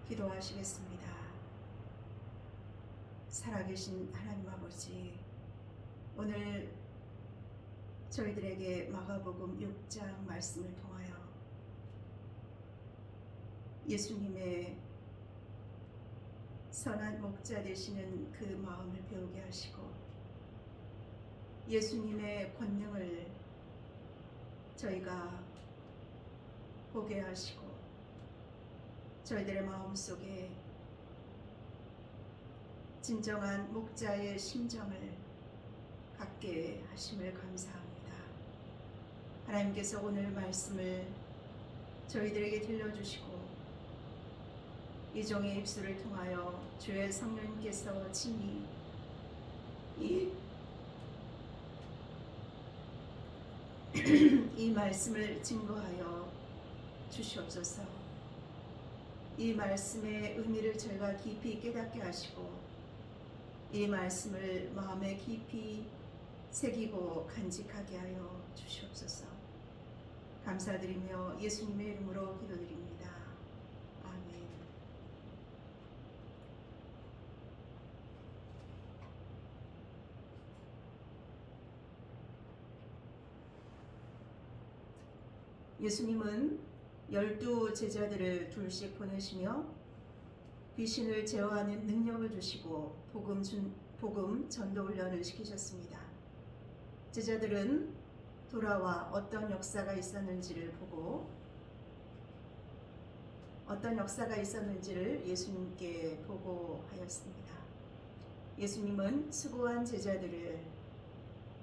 기도하시겠습니다. 살아계신 하나님 아버지, 오늘 저희들에게 마가복음 6장 말씀을 통하여 예수님의 선한 목자 되시는 그 마음을 배우게 하시고 예수님의 권능을 저희가 보게 하시고 저희들의 마음속에 진정한 목자의 심정을 갖게 하심을 감사합니다. 하나님께서 오늘 말씀을 저희들에게 들려주시고 이 종의 입술을 통하여 주의 성령님께서 친히 이 말씀을 증거하여 주시옵소서. 이 말씀의 의미를 저희가 깊이 깨닫게 하시고 이 말씀을 마음에 깊이 새기고 간직하게 하여 주시옵소서. 감사드리며 예수님의 이름으로 기도드립니다. 아멘. 예수님은 12 제자들을 둘씩 보내시며 귀신을 제어하는 능력을 주시고 복음 전도 훈련을 시키셨습니다. 제자들은 돌아와 어떤 역사가 있었는지를 보고 어떤 역사가 있었는지를 예수님께 보고하였습니다. 예수님은 수고한 제자들을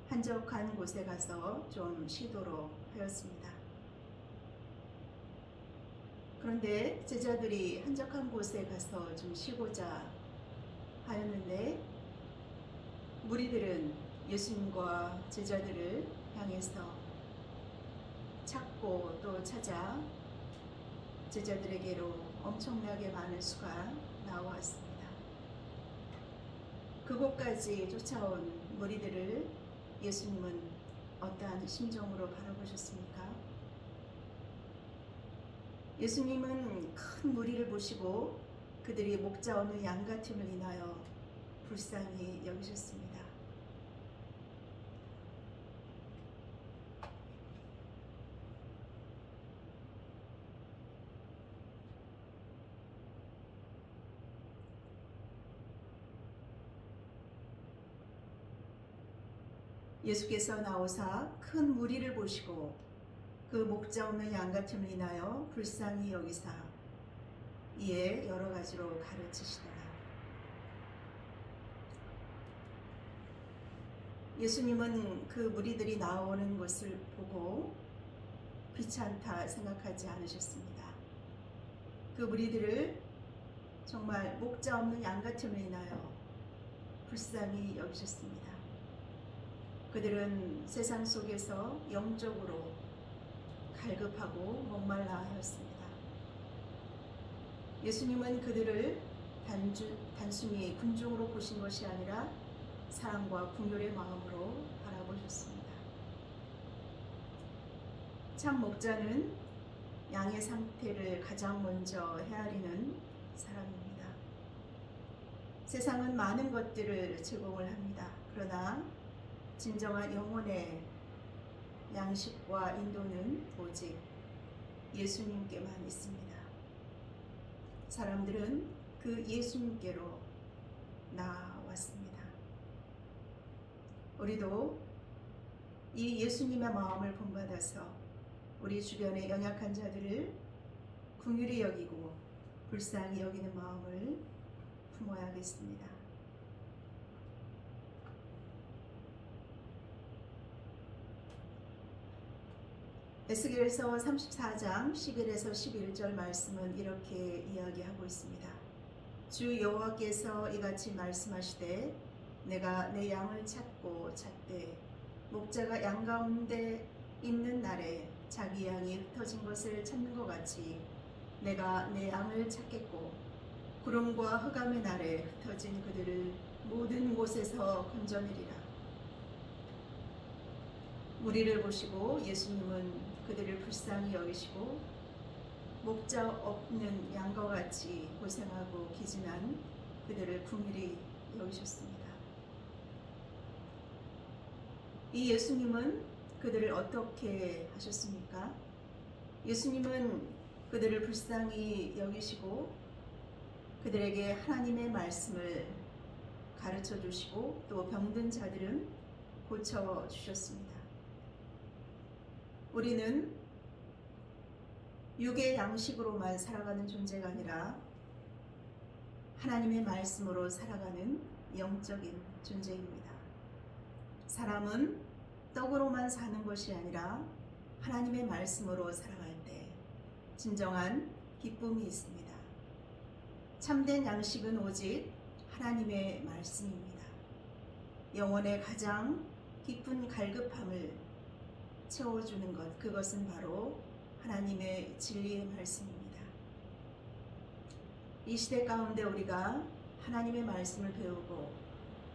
한적한 곳에 가서 좀 쉬도록 하였습니다. 그런데 제자들이 한적한 곳에 가서 좀 쉬고자 하였는데 무리들은 예수님과 제자들을 향해서 찾고 또 찾아 제자들에게로 엄청나게 많은 수가 나왔습니다. 그곳까지 쫓아온 무리들을 예수님은 어떠한 심정으로 바라보셨습니까? 예수님은 큰 무리를 보시고 그들이 목자 없는 양 같음을 인하여 불쌍히 여기셨습니다. 예수께서 나오사 큰 무리를 보시고 그 목자 없는 양 같음을 인하여 불쌍히 여기사 이에 여러 가지로 가르치시더라. 예수님은 그 무리들이 나오는 것을 보고 귀찮다 생각하지 않으셨습니다. 그 무리들을 정말 목자 없는 양 같음을 인하여 불쌍히 여기셨습니다. 그들은 세상 속에서 영적으로 갈급하고 목말라 하였습니다. 예수님은 그들을 단순히 군중으로 보신 것이 아니라 사랑과 긍휼의 마음으로 바라보셨습니다. 참 목자는 양의 상태를 가장 먼저 헤아리는 사람입니다. 세상은 많은 것들을 제공을 합니다. 그러나 진정한 영혼의 양식과 인도는 오직 예수님께만 있습니다. 사람들은 그 예수님께로 나아왔습니다. 우리도 이 예수님의 마음을 본받아서 우리 주변의 연약한 자들을 긍휼히 여기고 불쌍히 여기는 마음을 품어야겠습니다. 에스겔서 34장 11에서 11절 말씀은 이렇게 이야기하고 있습니다. 주 여호와께서 이같이 말씀하시되 내가 내 양을 찾고 찾되 목자가 양 가운데 있는 날에 자기 양이 흩어진 것을 찾는 것 같이 내가 내 양을 찾겠고 구름과 흑암의 날에 흩어진 그들을 모든 곳에서 건져내리라. 무리를 보시고 예수님은 그들을 불쌍히 여기시고 목자 없는 양과 같이 고생하고 기진한 그들을 긍휼히 여기셨습니다. 이 예수님은 그들을 어떻게 하셨습니까? 예수님은 그들을 불쌍히 여기시고 그들에게 하나님의 말씀을 가르쳐 주시고 또 병든 자들은 고쳐 주셨습니다. 우리는 육의 양식으로만 살아가는 존재가 아니라 하나님의 말씀으로 살아가는 영적인 존재입니다. 사람은 떡으로만 사는 것이 아니라 하나님의 말씀으로 살아갈 때 진정한 기쁨이 있습니다. 참된 양식은 오직 하나님의 말씀입니다. 영혼의 가장 깊은 갈급함을 채워주는 것, 그것은 바로 하나님의 진리의 말씀입니다. 이 시대 가운데 우리가 하나님의 말씀을 배우고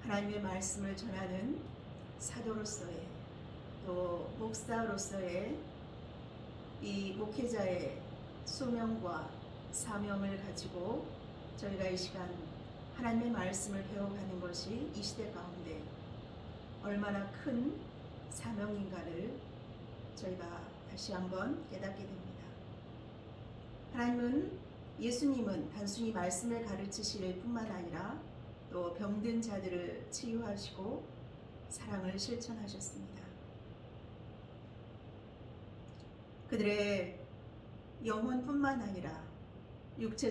하나님의 말씀을 전하는 사도로서의 또 목사로서의 이 목회자의 소명과 사명을 가지고 저희가 이 시간 하나님의 말씀을 배워가는 것이 이 시대 가운데 얼마나 큰 사명인가를 저희가 다시 한번 깨닫게 됩니다. 예수님은 단순히 말씀을 가르치실 뿐만 아니라 또 병든 자들을 치유하시고 사랑을 실천하셨습니다. 그들의 영혼뿐만 아니라 육체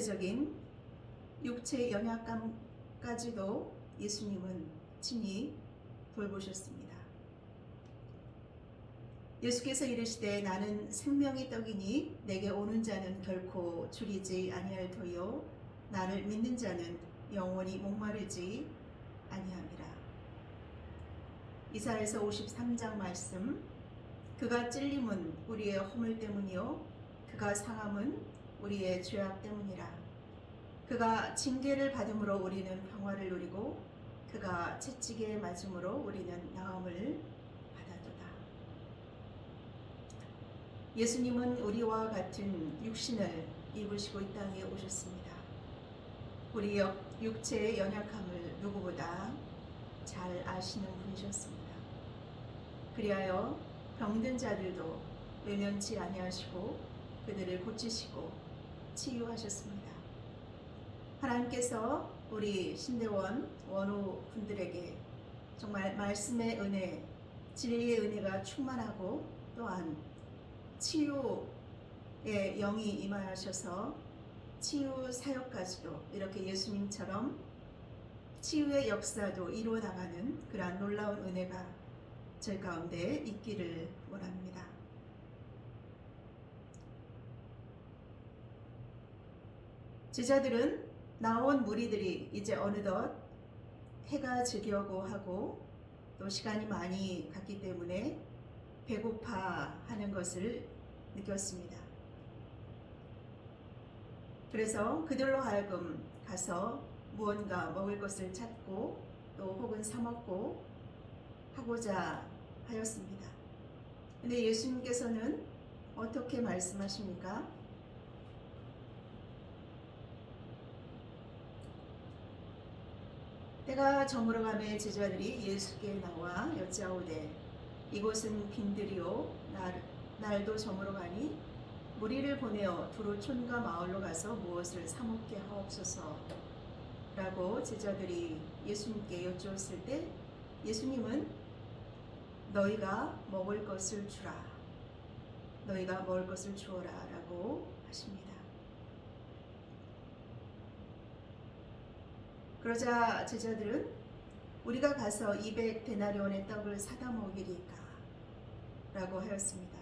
연약감까지도 예수님은 친히 돌보셨습니다. 예수께서 이르시되 나는 생명의 떡이니 내게 오는 자는 결코 줄이지 아니할 터요 나를 믿는 자는 영원히 목마르지 아니함이라. 이사야서 53장 말씀, 그가 찔림은 우리의 허물 때문이요 그가 상함은 우리의 죄악 때문이라. 그가 징계를 받음으로 우리는 평화를 누리고 그가 채찍에 맞음으로 우리는 나음을 받았도다. 예수님은 우리와 같은 육신을 입으시고 이 땅에 오셨습니다. 우리 육체의 연약함을 누구보다 잘 아시는 분이셨습니다. 그리하여 병든 자들도 외면치 아니하시고 그들을 고치시고 치유하셨습니다. 하나님께서 우리 신대원 원우 분들에게 정말 말씀의 은혜, 진리의 은혜가 충만하고 또한 치유의 영이 임하셔서 치유 사역까지도 이렇게 예수님처럼 치유의 역사도 이루어 나가는 그러한 놀라운 은혜가 저희 가운데 있기를 원합니다. 제자들은 나온 무리들이 이제 어느덧 해가 지려고 하고 또 시간이 많이 갔기 때문에 배고파하는 것을 느꼈습니다. 그래서 그들로 하여금 가서 무언가 먹을 것을 찾고 또 혹은 사 먹고 하고자 하였습니다. 근데 예수님께서는 어떻게 말씀하십니까? 때가 저물어가매 제자들이 예수께 나와 여짜오되 이곳은 빈들이요 날도 저물어가니 무리를 보내어 두루 촌과 마을로 가서 무엇을 사 먹게 하옵소서 라고 제자들이 예수님께 여쭈었을 때 예수님은 너희가 먹을 것을 주라, 너희가 먹을 것을 주어라 라고 하십니다. 그러자 제자들은 우리가 가서 200데나리온의 떡을 사다 먹이리까 라고 하였습니다.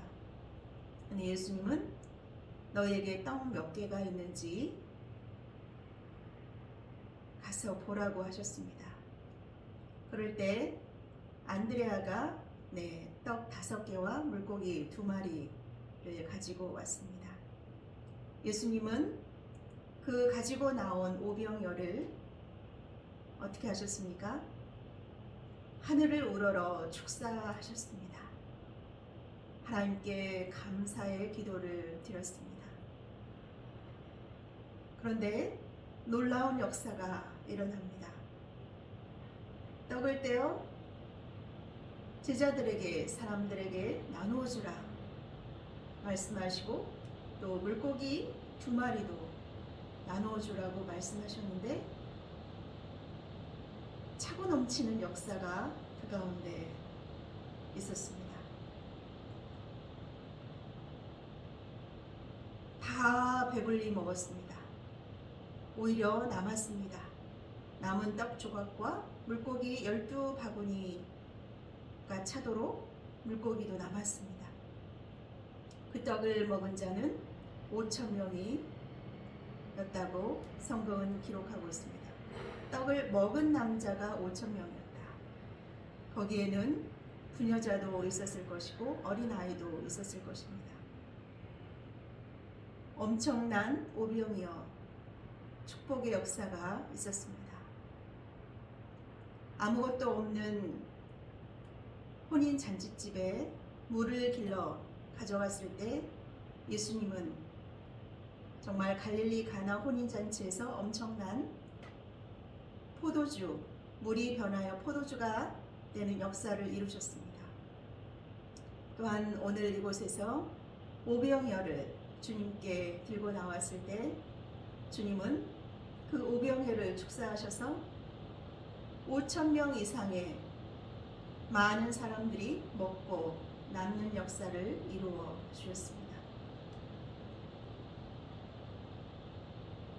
근데 예수님은 너희에게 떡 몇 개가 있는지 가서 보라고 하셨습니다. 그럴 때 안드레아가 떡 5개와 물고기 2마리를 가지고 왔습니다. 예수님은 그 가지고 나온 오병이어를 어떻게 하셨습니까? 하늘을 우러러 축사하셨습니다. 하나님께 감사의 기도를 드렸습니다. 그런데 놀라운 역사가 일어납니다. 떡을 떼어 제자들에게, 사람들에게 나누어 주라 말씀하시고, 또 물고기 2마리도 나누어 주라고 말씀하셨는데, 차고 넘치는 역사가 그 가운데 있었습니다. 다 배불리 먹었습니다. 오히려 남았습니다. 남은 떡 조각과 물고기 12바구니가 차도록 물고기도 남았습니다. 그 떡을 먹은 자는 5,000명이 였다고 성경은 기록하고 있습니다. 떡을 먹은 남자가 5,000명이었다. 거기에는 부녀자도 있었을 것이고 어린아이도 있었을 것입니다. 엄청난 오병이어 축복의 역사가 있었습니다. 아무것도 없는 혼인 잔치집에 물을 길러 가져갔을 때 예수님은 정말 갈릴리 가나 혼인 잔치에서 엄청난 포도주, 물이 변하여 포도주가 되는 역사를 이루셨습니다. 또한 오늘 이곳에서 오병이어를 주님께 들고 나왔을 때 주님은 그 오병이어를 축사하셔서 5,000명 이상의 많은 사람들이 먹고 남는 역사를 이루어 주셨습니다.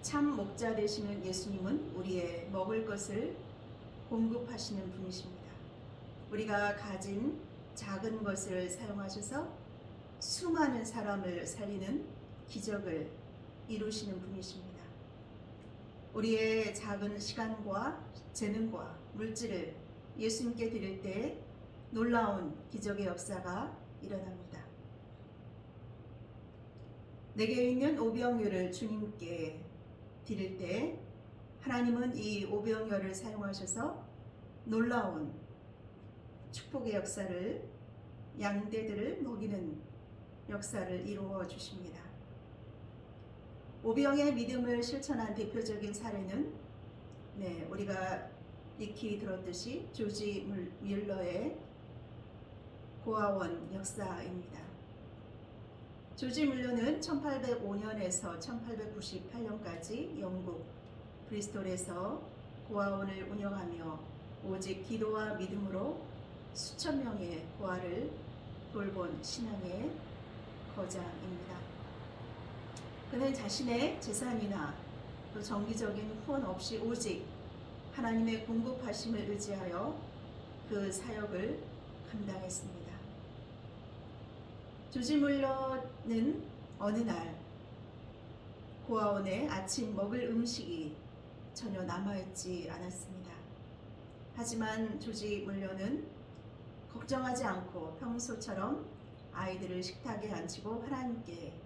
참 목자 되시는 예수님은 우리의 먹을 것을 공급하시는 분이십니다. 우리가 가진 작은 것을 사용하셔서 수많은 사람을 살리는 기적을 이루시는 분이십니다. 우리의 작은 시간과 재능과 물질을 예수님께 드릴 때 놀라운 기적의 역사가 일어납니다. 내게 있는 오병이어를 주님께 드릴 때 하나님은 이 오병이어를 사용하셔서 놀라운 축복의 역사를, 양떼들을 먹이는 역사를 이루어 주십니다. 오병의 믿음을 실천한 대표적인 사례는 우리가 익히 들었듯이 조지 뮬러의 고아원 역사입니다. 조지 뮬러는 1805년에서 1898년까지 영국 브리스톨에서 고아원을 운영하며 오직 기도와 믿음으로 수천 명의 고아를 돌본 신앙의 거장입니다. 그는 자신의 재산이나 또 정기적인 후원 없이 오직 하나님의 공급하심을 의지하여 그 사역을 감당했습니다. 조지 뮬러는 어느 날 고아원에 아침 먹을 음식이 전혀 남아있지 않았습니다. 하지만 조지 뮬러는 걱정하지 않고 평소처럼 아이들을 식탁에 앉히고 하나님께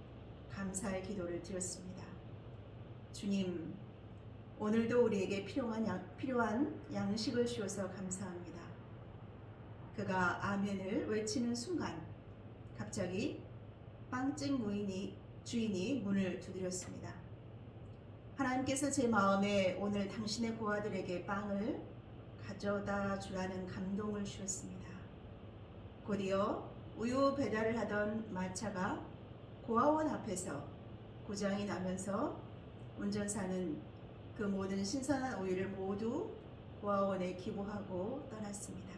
감사의 기도를 드렸습니다. 주님, 오늘도 우리에게 필요한 양식을 주셔서 감사합니다. 그가 아멘을 외치는 순간 갑자기 빵집 주인이 문을 두드렸습니다. 하나님께서 제 마음에 오늘 당신의 고아들에게 빵을 가져다 주라는 감동을 주셨습니다. 곧이어 우유 배달을 하던 마차가 고아원 앞에서 고장이 나면서 운전사는 그 모든 신선한 우유를 모두 고아원에 기부하고 떠났습니다.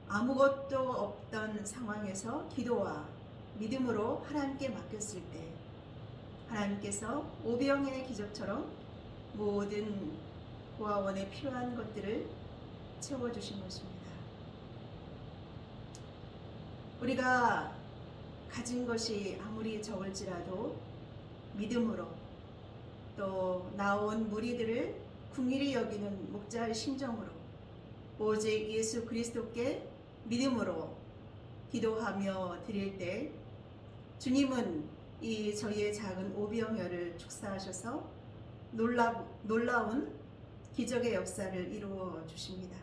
아무것도 없던 상황에서 기도와 믿음으로 하나님께 맡겼을 때 하나님께서 오병이어의 기적처럼 모든 고아원에 필요한 것들을 채워주신 것입니다. 우리가 가진 것이 아무리 적을지라도 믿음으로 또 나온 무리들을 긍휼히 여기는 목자의 심정으로 오직 예수 그리스도께 믿음으로 기도하며 드릴 때 주님은 이 저희의 작은 오병이어를 축사하셔서 놀라운 기적의 역사를 이루어 주십니다.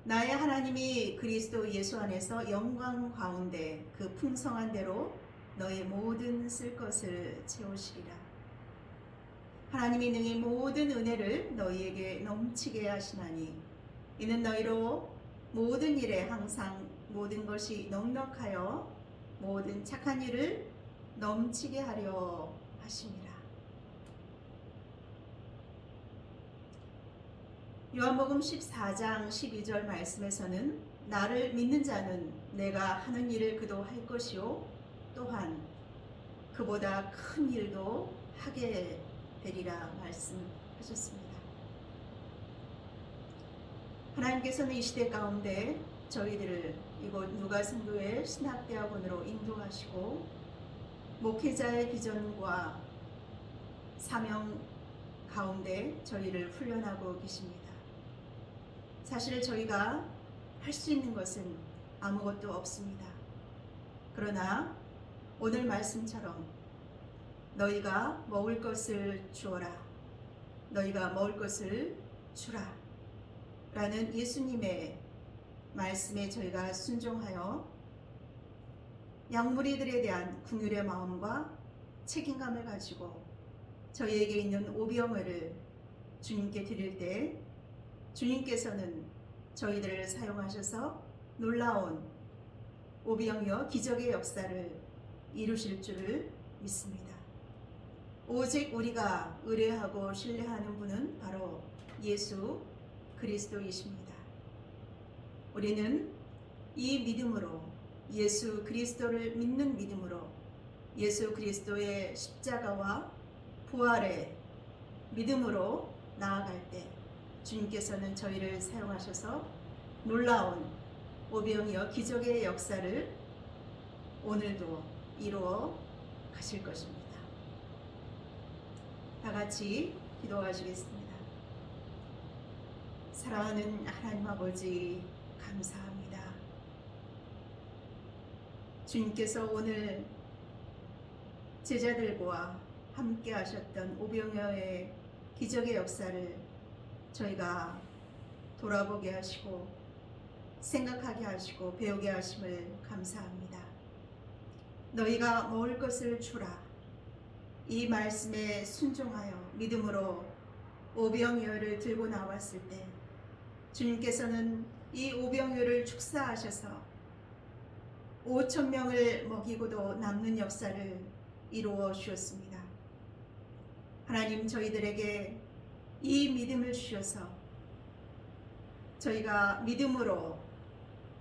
나의 하나님이 그리스도 예수 안에서 영광 가운데 그 풍성한 대로 너의 모든 쓸 것을 채우시리라. 하나님이 능히 모든 은혜를 너희에게 넘치게 하시나니 이는 너희로 모든 일에 항상 모든 것이 넉넉하여 모든 착한 일을 넘치게 하려 하심이라. 요한복음 14장 12절 말씀에서는 나를 믿는 자는 내가 하는 일을 그도 할 것이요 또한 그보다 큰 일도 하게 되리라 말씀하셨습니다. 하나님께서는 이 시대 가운데 저희들을 이곳 누가성교회 신학대학원으로 인도하시고 목회자의 비전과 사명 가운데 저희를 훈련하고 계십니다. 사실 저희가 할 수 있는 것은 아무것도 없습니다. 그러나 오늘 말씀처럼 너희가 먹을 것을 주어라, 너희가 먹을 것을 주라 라는 예수님의 말씀에 저희가 순종하여 양무리들에 대한 긍휼의 마음과 책임감을 가지고 저희에게 있는 오병을 주님께 드릴 때 주님께서는 저희들을 사용하셔서 놀라운 오병이어 기적의 역사를 이루실 줄을 믿습니다. 오직 우리가 의뢰하고 신뢰하는 분은 바로 예수 그리스도이십니다. 우리는 이 믿음으로 예수 그리스도를 믿는 믿음으로 예수 그리스도의 십자가와 부활의 믿음으로 나아갈 때 주님께서는 저희를 사용하셔서 놀라운 오병이어 기적의 역사를 오늘도 이루어 가실 것입니다. 다 같이 기도하시겠습니다. 사랑하는 하나님 아버지 감사합니다. 주님께서 오늘 제자들과 함께 하셨던 오병이어의 기적의 역사를 저희가 돌아보게 하시고 생각하게 하시고 배우게 하심을 감사합니다. 너희가 먹을 것을 주라. 이 말씀에 순종하여 믿음으로 오병이어를 들고 나왔을 때 주님께서는 이 오병이어를 축사하셔서 5,000명을 먹이고도 남는 역사를 이루어 주었습니다. 하나님, 저희들에게 이 믿음을 주셔서 저희가 믿음으로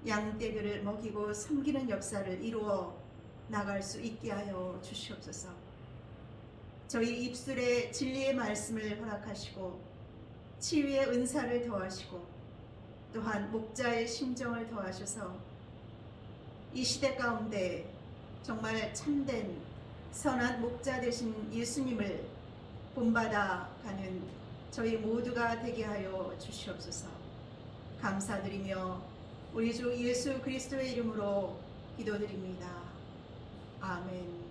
양떼들을 먹이고 섬기는 역사를 이루어 나갈 수 있게 하여 주시옵소서. 저희 입술에 진리의 말씀을 허락하시고 치유의 은사를 더하시고 또한 목자의 심정을 더하셔서 이 시대 가운데 정말 참된 선한 목자 되신 예수님을 본받아 가는 저희 모두가 되게 하여 주시옵소서. 감사드리며 우리 주 예수 그리스도의 이름으로 기도드립니다. 아멘.